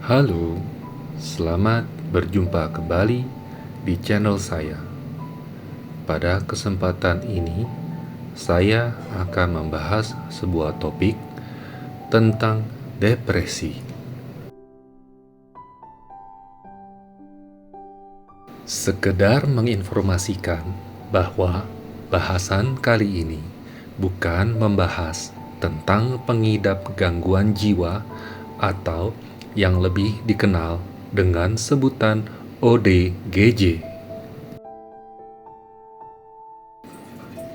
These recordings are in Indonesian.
Halo, selamat berjumpa kembali di channel saya. Pada kesempatan ini, saya akan membahas sebuah topik tentang depresi. Sekedar menginformasikan bahwa bahasan kali ini bukan membahas tentang pengidap gangguan jiwa atau yang lebih dikenal dengan sebutan ODGJ.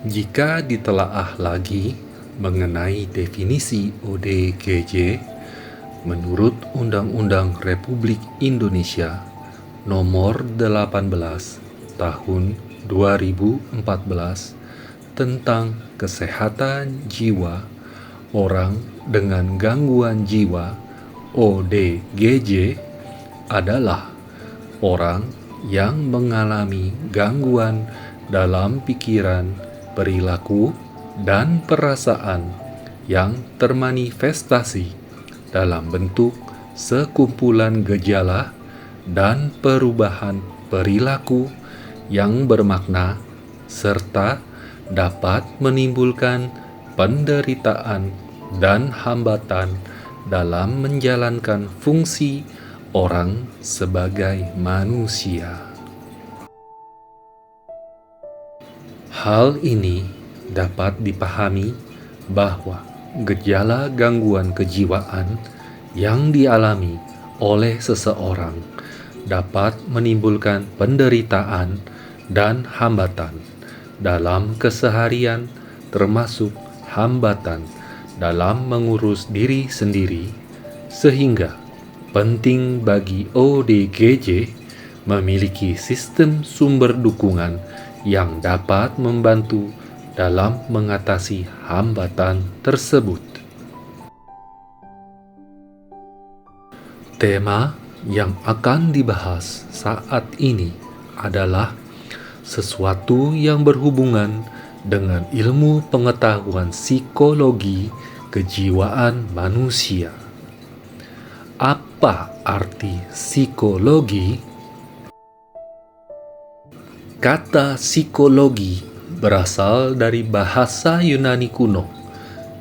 Jika ditelaah lagi mengenai definisi ODGJ, menurut Undang-Undang Republik Indonesia Nomor 18 Tahun 2014 tentang Kesehatan Jiwa Orang dengan Gangguan Jiwa ODGJ adalah orang yang mengalami gangguan dalam pikiran, perilaku, dan perasaan yang termanifestasi dalam bentuk sekumpulan gejala dan perubahan perilaku yang bermakna serta dapat menimbulkan penderitaan dan hambatan dalam menjalankan fungsi orang sebagai manusia. Hal ini dapat dipahami bahwa gejala gangguan kejiwaan yang dialami oleh seseorang dapat menimbulkan penderitaan dan hambatan dalam keseharian, termasuk hambatan dalam mengurus diri sendiri, sehingga penting bagi ODGJ memiliki sistem sumber dukungan yang dapat membantu dalam mengatasi hambatan tersebut. Tema yang akan dibahas saat ini adalah sesuatu yang berhubungan dengan ilmu pengetahuan psikologi kejiwaan manusia. Apa arti psikologi? Kata psikologi berasal dari bahasa Yunani kuno.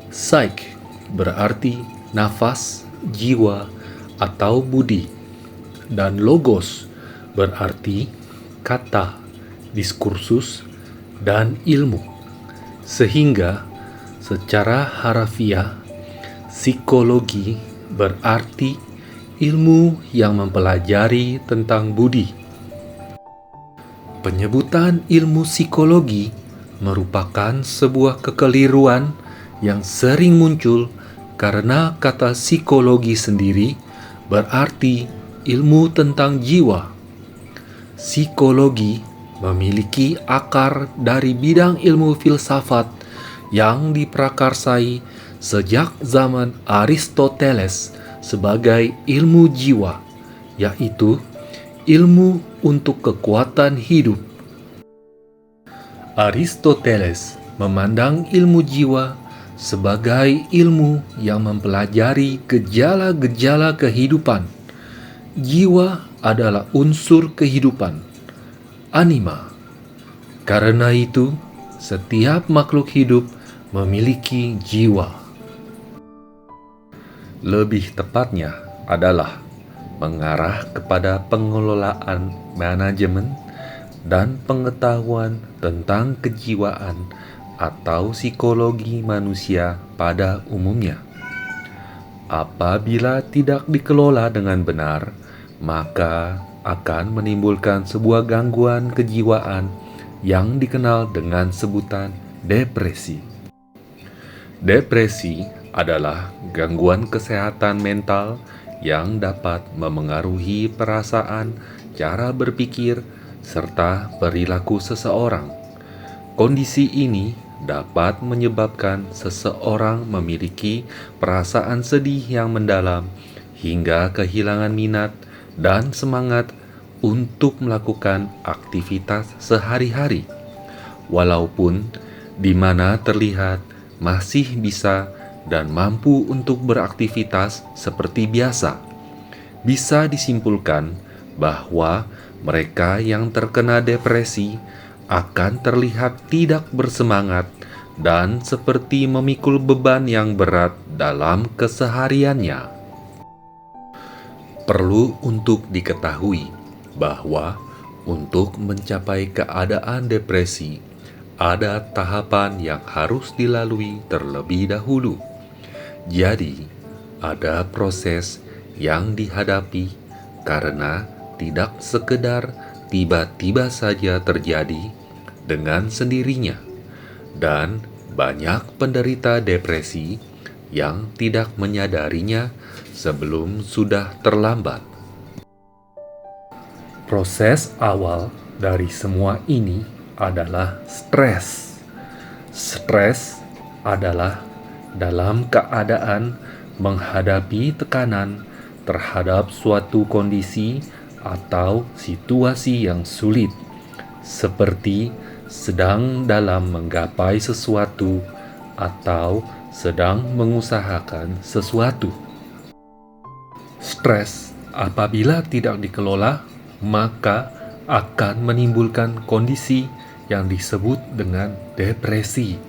Psyche berarti nafas, jiwa, atau budi. Dan logos berarti kata, diskursus, dan ilmu. Sehingga secara harafiah, psikologi berarti ilmu yang mempelajari tentang budi. Penyebutan ilmu psikologi merupakan sebuah kekeliruan yang sering muncul karena kata psikologi sendiri berarti ilmu tentang jiwa. Psikologi memiliki akar dari bidang ilmu filsafat yang diprakarsai sejak zaman Aristoteles sebagai ilmu jiwa, yaitu ilmu untuk kekuatan hidup. Aristoteles memandang ilmu jiwa sebagai ilmu yang mempelajari gejala-gejala kehidupan. Jiwa adalah unsur kehidupan, anima. Karena itu, setiap makhluk hidup memiliki jiwa. Lebih tepatnya adalah mengarah kepada pengelolaan manajemen dan pengetahuan tentang kejiwaan atau psikologi manusia pada umumnya. Apabila tidak dikelola dengan benar, maka akan menimbulkan sebuah gangguan kejiwaan yang dikenal dengan sebutan depresi. Depresi adalah gangguan kesehatan mental yang dapat memengaruhi perasaan, cara berpikir, serta perilaku seseorang. Kondisi ini dapat menyebabkan seseorang memiliki perasaan sedih yang mendalam hingga kehilangan minat dan semangat untuk melakukan aktivitas sehari-hari, walaupun di mana terlihat masih bisa dan mampu untuk beraktivitas seperti biasa. bisa disimpulkan bahwa mereka yang terkena depresi akan terlihat tidak bersemangat dan seperti memikul beban yang berat dalam kesehariannya. Perlu untuk diketahui bahwa untuk mencapai keadaan depresi, ada tahapan yang harus dilalui terlebih dahulu. Jadi, ada proses yang dihadapi karena tidak sekedar tiba-tiba saja terjadi dengan sendirinya. Dan banyak penderita depresi yang tidak menyadarinya sebelum sudah terlambat. Proses awal dari semua ini adalah stres. Stres adalah dalam keadaan menghadapi tekanan terhadap suatu kondisi atau situasi yang sulit, seperti sedang dalam menggapai sesuatu atau sedang mengusahakan sesuatu. Stres apabila tidak dikelola, maka akan menimbulkan kondisi yang disebut dengan depresi.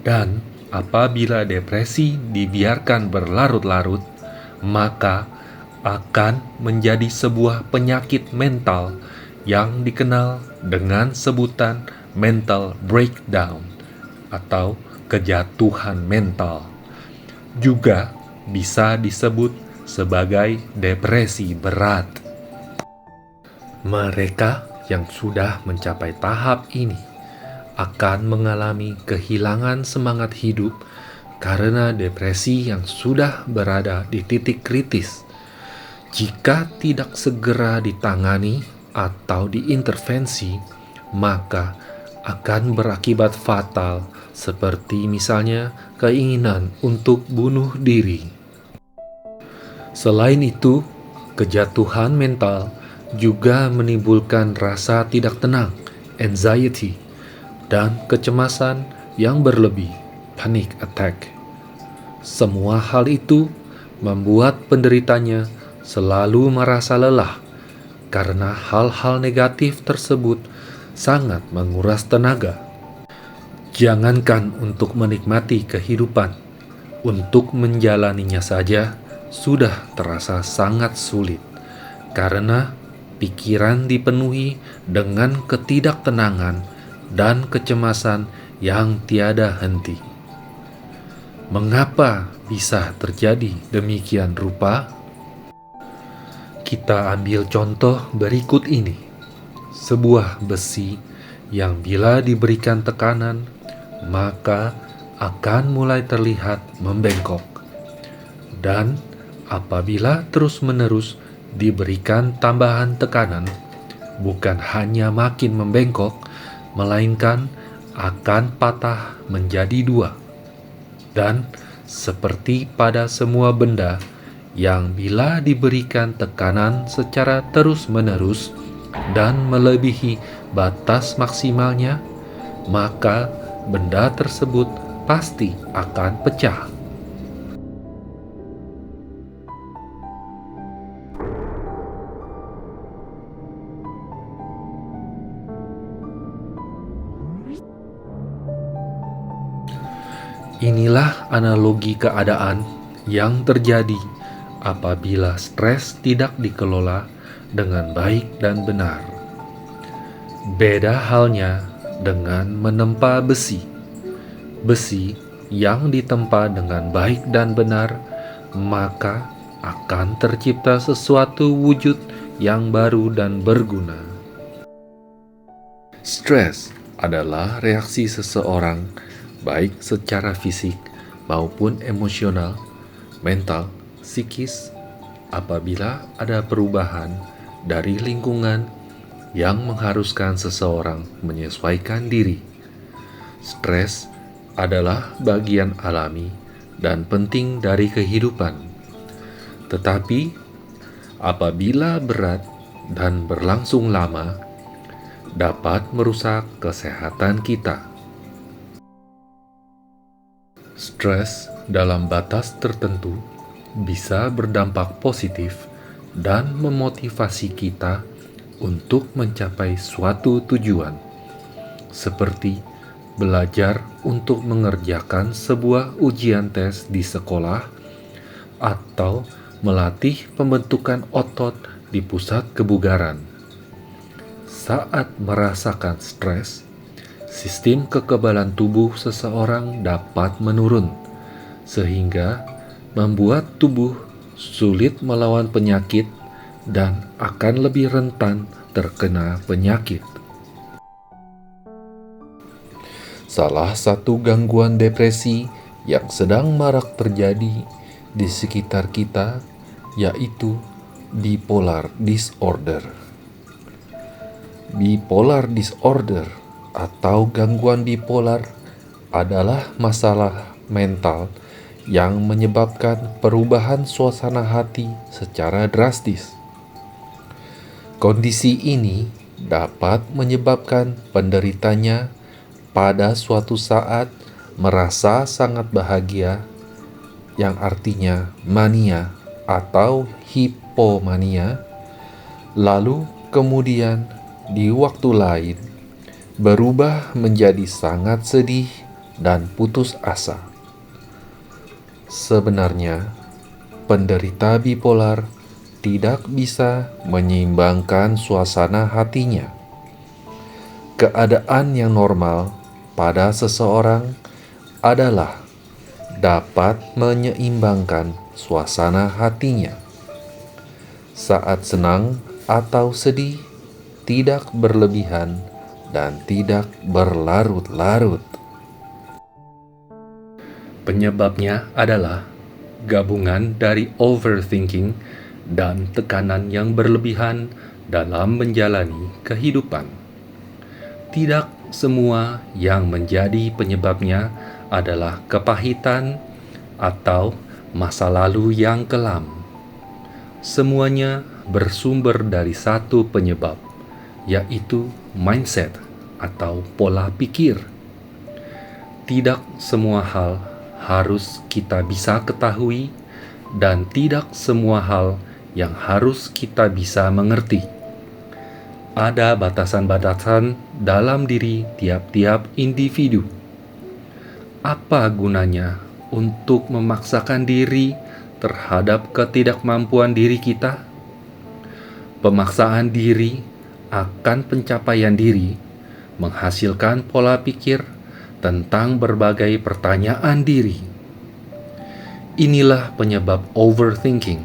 Dan apabila depresi dibiarkan berlarut-larut, maka akan menjadi sebuah penyakit mental yang dikenal dengan sebutan mental breakdown atau kejatuhan mental. Juga bisa disebut sebagai depresi berat. Mereka yang sudah mencapai tahap ini akan mengalami kehilangan semangat hidup karena depresi yang sudah berada di titik kritis. Jika tidak segera ditangani atau diintervensi, maka akan berakibat fatal, seperti misalnya keinginan untuk bunuh diri. Selain itu, kejatuhan mental juga menimbulkan rasa tidak tenang, anxiety, dan kecemasan yang berlebih, panic attack. Semua hal itu membuat penderitanya selalu merasa lelah karena hal-hal negatif tersebut sangat menguras tenaga. Jangankan untuk menikmati kehidupan, untuk menjalaninya saja sudah terasa sangat sulit karena pikiran dipenuhi dengan ketidaktenangan dan kecemasan yang tiada henti. Mengapa bisa terjadi demikian rupa? Kita ambil contoh berikut ini. Sebuah besi yang bila diberikan tekanan, maka akan mulai terlihat membengkok. Dan apabila terus-menerus diberikan tambahan tekanan, bukan hanya makin membengkok, melainkan akan patah menjadi dua. Dan seperti pada semua benda yang bila diberikan tekanan secara terus-menerus dan melebihi batas maksimalnya, maka benda tersebut pasti akan pecah. Inilah analogi keadaan yang terjadi apabila stres tidak dikelola dengan baik dan benar. Beda halnya dengan menempa besi. Besi yang ditempa dengan baik dan benar, maka akan tercipta sesuatu wujud yang baru dan berguna. Stres adalah reaksi seseorang baik secara fisik maupun emosional, mental, psikis, apabila ada perubahan dari lingkungan yang mengharuskan seseorang menyesuaikan diri. Stres adalah bagian alami dan penting dari kehidupan. Tetapi apabila berat dan berlangsung lama, dapat merusak kesehatan kita. Stres dalam batas tertentu bisa berdampak positif dan memotivasi kita untuk mencapai suatu tujuan, seperti belajar untuk mengerjakan sebuah ujian tes di sekolah atau melatih pembentukan otot di pusat kebugaran. Saat merasakan stres, sistem kekebalan tubuh seseorang dapat menurun, sehingga membuat tubuh sulit melawan penyakit dan akan lebih rentan terkena penyakit. Salah satu gangguan depresi yang sedang marak terjadi di sekitar kita yaitu bipolar disorder. Bipolar disorder atau gangguan bipolar adalah masalah mental yang menyebabkan perubahan suasana hati secara drastis. Kondisi ini dapat menyebabkan penderitanya pada suatu saat merasa sangat bahagia, yang artinya mania atau hipomania, lalu kemudian di waktu lain berubah menjadi sangat sedih dan putus asa. Sebenarnya, penderita bipolar tidak bisa menyeimbangkan suasana hatinya. Keadaan yang normal pada seseorang adalah dapat menyeimbangkan suasana hatinya. Saat senang atau sedih, tidak berlebihan dan tidak berlarut-larut. Penyebabnya adalah gabungan dari overthinking dan tekanan yang berlebihan dalam menjalani kehidupan. Tidak semua yang menjadi penyebabnya adalah kepahitan atau masa lalu yang kelam. Semuanya bersumber dari satu penyebab, yaitu mindset atau pola pikir. Tidak semua hal harus kita bisa ketahui, dan tidak semua hal yang harus kita bisa mengerti. Ada batasan-batasan dalam diri tiap-tiap individu. Apa gunanya untuk memaksakan diri terhadap ketidakmampuan diri kita? Pemaksaan diri akan pencapaian diri menghasilkan pola pikir tentang berbagai pertanyaan diri. Inilah penyebab overthinking.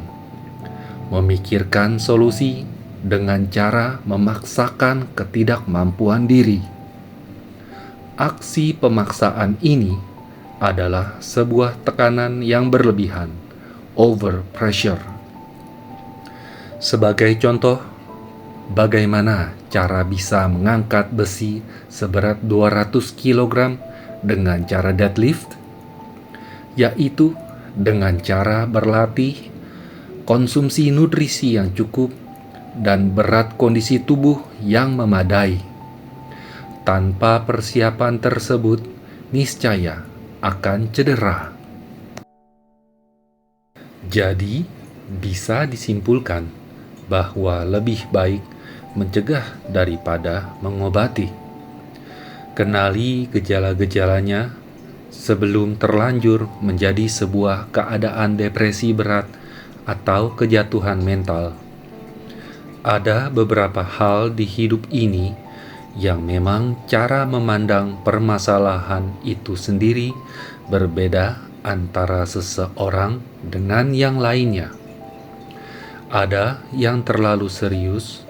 Memikirkan solusi dengan cara memaksakan ketidakmampuan diri. Aksi pemaksaan ini adalah sebuah tekanan yang berlebihan, over pressure. Sebagai contoh, bagaimana cara bisa mengangkat besi seberat 200 kg dengan cara deadlift? Yaitu dengan cara berlatih, konsumsi nutrisi yang cukup, dan berat kondisi tubuh yang memadai. Tanpa persiapan tersebut, niscaya akan cedera. Jadi, bisa disimpulkan bahwa lebih baik mencegah daripada mengobati. Kenali gejala-gejalanya sebelum terlanjur menjadi sebuah keadaan depresi berat atau kejatuhan mental. Ada beberapa hal di hidup ini yang memang cara memandang permasalahan itu sendiri berbeda antara seseorang dengan yang lainnya. Ada yang terlalu serius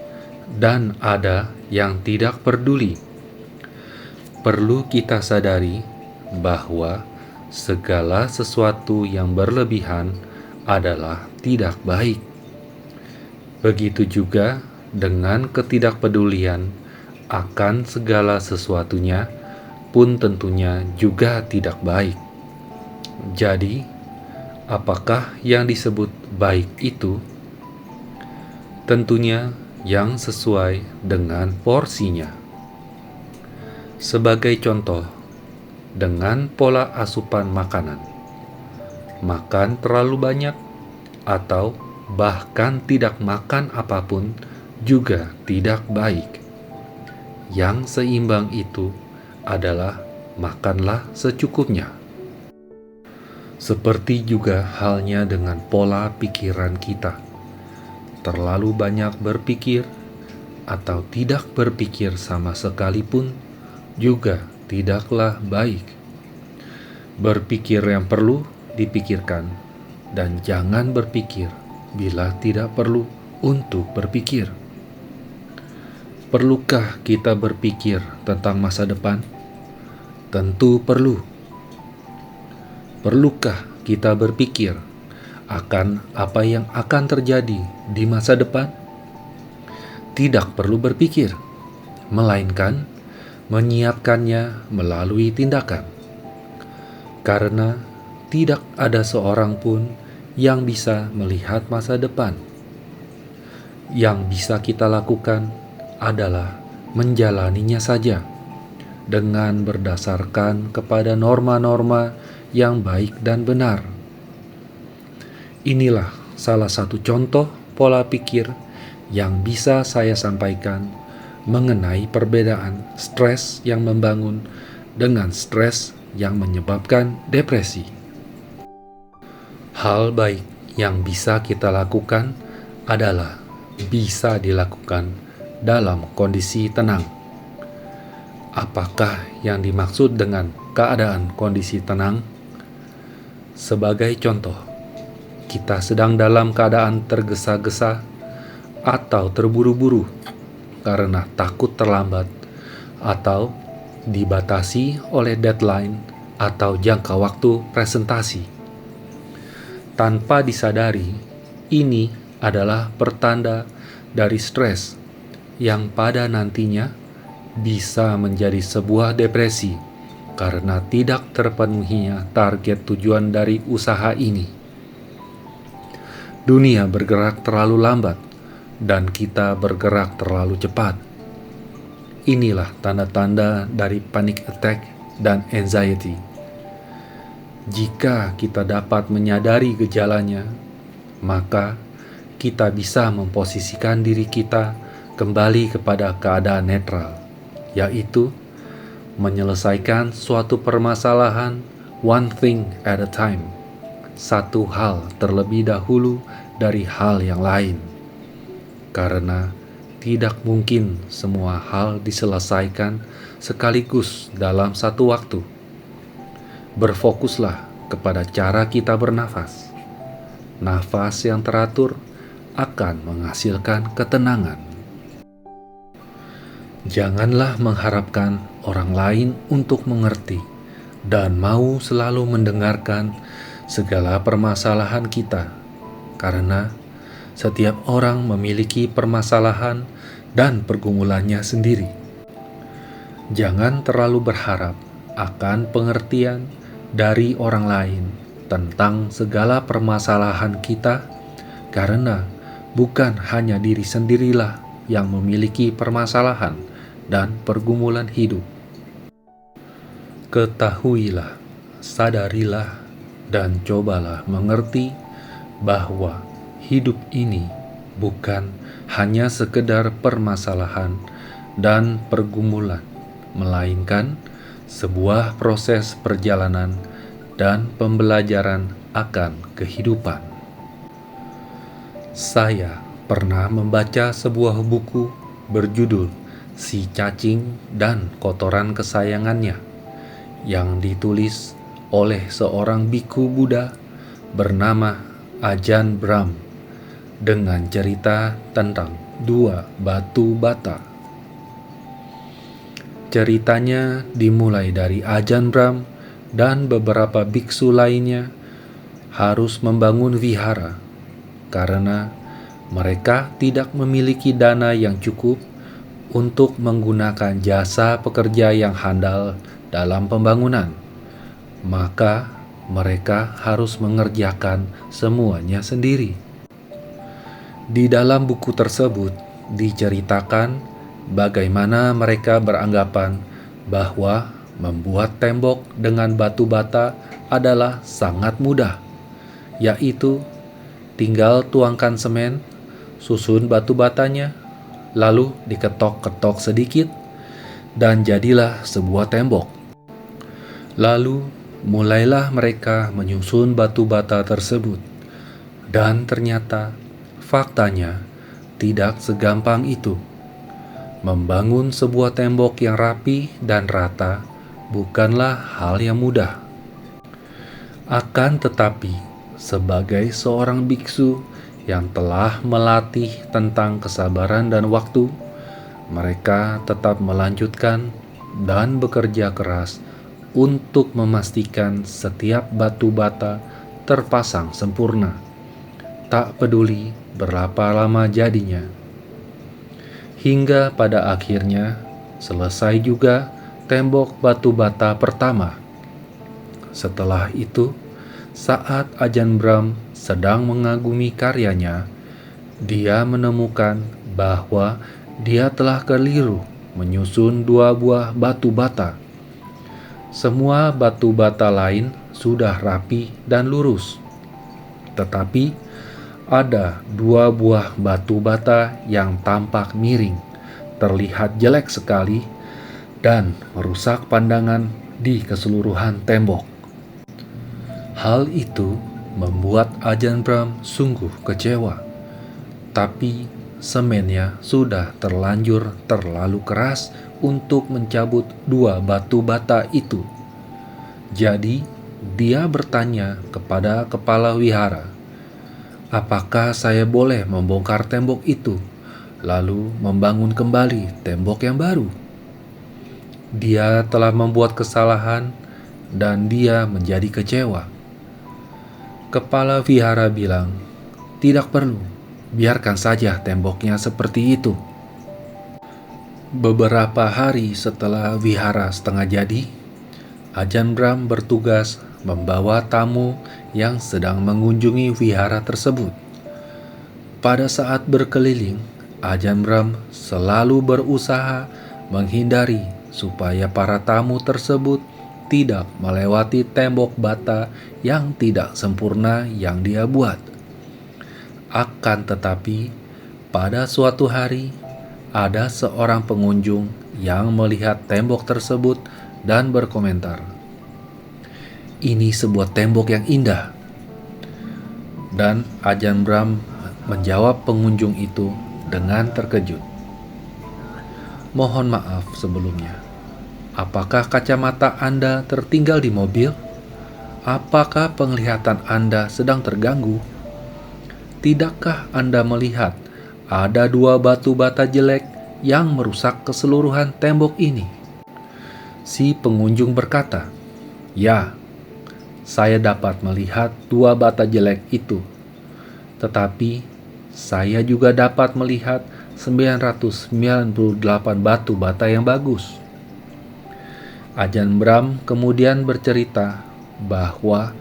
dan ada yang tidak peduli. Perlu kita sadari bahwa segala sesuatu yang berlebihan adalah tidak baik. Begitu juga dengan ketidakpedulian akan segala sesuatunya pun tentunya juga tidak baik. Jadi, apakah yang disebut baik itu? Tentunya yang sesuai dengan porsinya. Sebagai contoh, dengan pola asupan makanan. Makan terlalu banyak atau bahkan tidak makan apapun juga tidak baik. Yang seimbang itu adalah makanlah secukupnya. Seperti juga halnya dengan pola pikiran kita. Terlalu banyak berpikir atau tidak berpikir sama sekalipun juga tidaklah baik. Berpikir yang perlu dipikirkan, dan jangan berpikir bila tidak perlu untuk berpikir. Perlukah kita berpikir tentang masa depan? Tentu perlu. Perlukah kita berpikir akan apa yang akan terjadi di masa depan? Tidak perlu berpikir, melainkan menyiapkannya melalui tindakan. Karena tidak ada seorang pun yang bisa melihat masa depan. Yang bisa kita lakukan adalah menjalaninya saja dengan berdasarkan kepada norma-norma yang baik dan benar. Inilah salah satu contoh pola pikir yang bisa saya sampaikan mengenai perbedaan stres yang membangun dengan stres yang menyebabkan depresi. Hal baik yang bisa kita lakukan adalah bisa dilakukan dalam kondisi tenang. Apakah yang dimaksud dengan keadaan kondisi tenang? Sebagai contoh, kita sedang dalam keadaan tergesa-gesa atau terburu-buru karena takut terlambat atau dibatasi oleh deadline atau jangka waktu presentasi. Tanpa disadari, ini adalah pertanda dari stres yang pada nantinya bisa menjadi sebuah depresi karena tidak terpenuhinya target tujuan dari usaha ini. Dunia bergerak terlalu lambat dan kita bergerak terlalu cepat. Inilah tanda-tanda dari panic attack dan anxiety. Jika kita dapat menyadari gejalanya, maka kita bisa memposisikan diri kita kembali kepada keadaan netral, yaitu menyelesaikan suatu permasalahan one thing at a time, satu hal terlebih dahulu dari hal yang lain. Karena tidak mungkin semua hal diselesaikan sekaligus dalam satu waktu. Berfokuslah kepada cara kita bernafas. Nafas yang teratur akan menghasilkan ketenangan. Janganlah mengharapkan orang lain untuk mengerti dan mau selalu mendengarkan segala permasalahan kita, karena setiap orang memiliki permasalahan dan pergumulannya sendiri. Jangan terlalu berharap akan pengertian dari orang lain tentang segala permasalahan kita, karena bukan hanya diri sendirilah yang memiliki permasalahan dan pergumulan hidup. Ketahuilah, sadarilah, dan cobalah mengerti bahwa hidup ini bukan hanya sekedar permasalahan dan pergumulan, melainkan sebuah proses perjalanan dan pembelajaran akan kehidupan. Saya pernah membaca sebuah buku berjudul Si Cacing dan Kotoran Kesayangannya, yang ditulis oleh seorang biku Buddha bernama Ajahn Brahm, dengan cerita tentang dua batu bata. Ceritanya dimulai dari Ajahn Brahm dan beberapa biksu lainnya harus membangun vihara karena mereka tidak memiliki dana yang cukup untuk menggunakan jasa pekerja yang handal dalam pembangunan. Maka mereka harus mengerjakan semuanya sendiri. Di dalam buku tersebut diceritakan bagaimana mereka beranggapan bahwa membuat tembok dengan batu bata adalah sangat mudah, yaitu Tinggal tuangkan semen, susun batu batanya, lalu diketok-ketok sedikit, dan jadilah sebuah tembok. Lalu mulailah mereka menyusun batu bata tersebut, dan ternyata faktanya tidak segampang itu. Membangun sebuah tembok yang rapi dan rata bukanlah hal yang mudah. Akan tetapi, sebagai seorang biksu yang telah melatih tentang kesabaran dan waktu, mereka tetap melanjutkan dan bekerja keras untuk memastikan setiap batu bata terpasang sempurna, tak peduli berapa lama jadinya. Hingga pada akhirnya selesai juga tembok batu bata pertama. Setelah itu, saat Ajahn Brahm sedang mengagumi karyanya, dia menemukan bahwa dia telah keliru menyusun 2 buah batu bata. Semua batu bata lain sudah rapi dan lurus, tetapi ada 2 buah batu bata yang tampak miring, terlihat jelek sekali, dan merusak pandangan di keseluruhan tembok. Hal itu membuat Ajahn Brahm sungguh kecewa, tapi semennya sudah terlanjur terlalu keras untuk mencabut 2 batu bata itu. Jadi, dia bertanya kepada kepala wihara, "Apakah saya boleh membongkar tembok itu, lalu membangun kembali tembok yang baru?" Dia telah membuat kesalahan dan dia menjadi kecewa. Kepala vihara bilang, "Tidak perlu, biarkan saja temboknya seperti itu." Beberapa hari setelah vihara setengah jadi, Ajahn Brahm bertugas membawa tamu yang sedang mengunjungi vihara tersebut. Pada saat berkeliling, Ajahn Brahm selalu berusaha menghindari supaya para tamu tersebut tidak melewati tembok bata yang tidak sempurna yang dia buat. Akan tetapi, pada suatu hari, ada seorang pengunjung yang melihat tembok tersebut dan berkomentar, "Ini sebuah tembok yang indah." Dan Ajahn Brahm menjawab pengunjung itu dengan terkejut, "Mohon maaf sebelumnya. Apakah kacamata Anda tertinggal di mobil? Apakah penglihatan Anda sedang terganggu? Tidakkah Anda melihat ada 2 batu bata jelek yang merusak keseluruhan tembok ini?" Si pengunjung berkata, "Ya, saya dapat melihat 2 bata jelek itu. Tetapi saya juga dapat melihat 998 batu bata yang bagus." Ajahn Brahm kemudian bercerita bahwa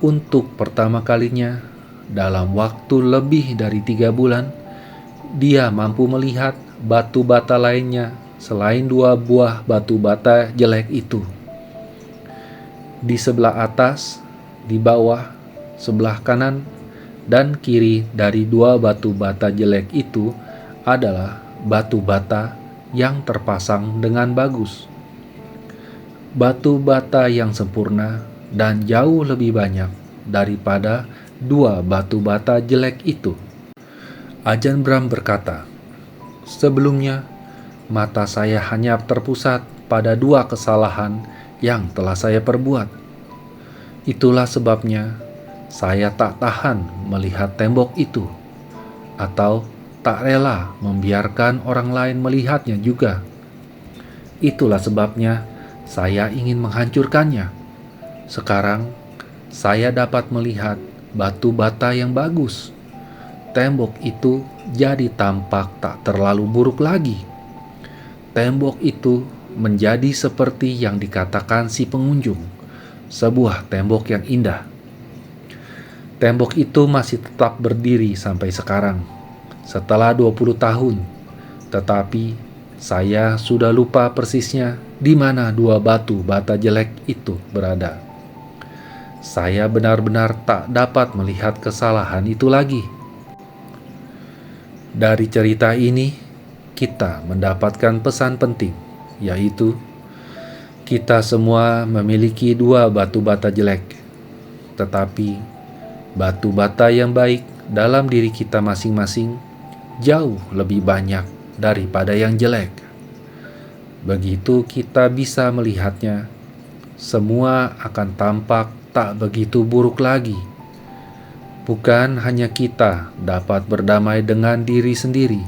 untuk pertama kalinya dalam waktu lebih dari 3 bulan, dia mampu melihat batu bata lainnya selain 2 buah batu bata jelek itu. Di sebelah atas, di bawah, sebelah kanan, dan kiri dari 2 batu bata jelek itu adalah batu bata yang terpasang dengan bagus. Batu bata yang sempurna dan jauh lebih banyak daripada 2 batu bata jelek itu. Ajahn Brahm berkata, "Sebelumnya, mata saya hanya terpusat pada 2 kesalahan yang telah saya perbuat. Itulah sebabnya saya tak tahan melihat tembok itu, atau tak rela membiarkan orang lain melihatnya juga. Itulah sebabnya saya ingin menghancurkannya. Sekarang saya dapat melihat batu bata yang bagus. Tembok itu jadi tampak tak terlalu buruk lagi. Tembok itu menjadi seperti yang dikatakan si pengunjung, sebuah tembok yang indah. Tembok itu masih tetap berdiri sampai sekarang, setelah 20 tahun. Tetapi saya sudah lupa persisnya di mana 2 batu bata jelek itu berada." saya benar-benar tak dapat melihat kesalahan itu lagi. Dari cerita ini, kita mendapatkan pesan penting, yaitu kita semua memiliki dua batu bata jelek, tetapi batu bata yang baik dalam diri kita masing-masing jauh lebih banyak daripada yang jelek. Begitu kita bisa melihatnya, semua akan tampak tak begitu buruk lagi. Bukan hanya kita dapat berdamai dengan diri sendiri,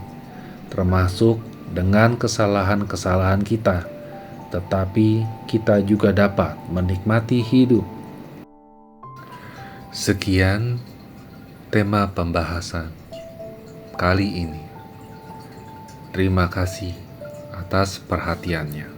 termasuk dengan kesalahan-kesalahan kita, tetapi kita juga dapat menikmati hidup. Sekian tema pembahasan kali ini. Terima kasih atas perhatiannya.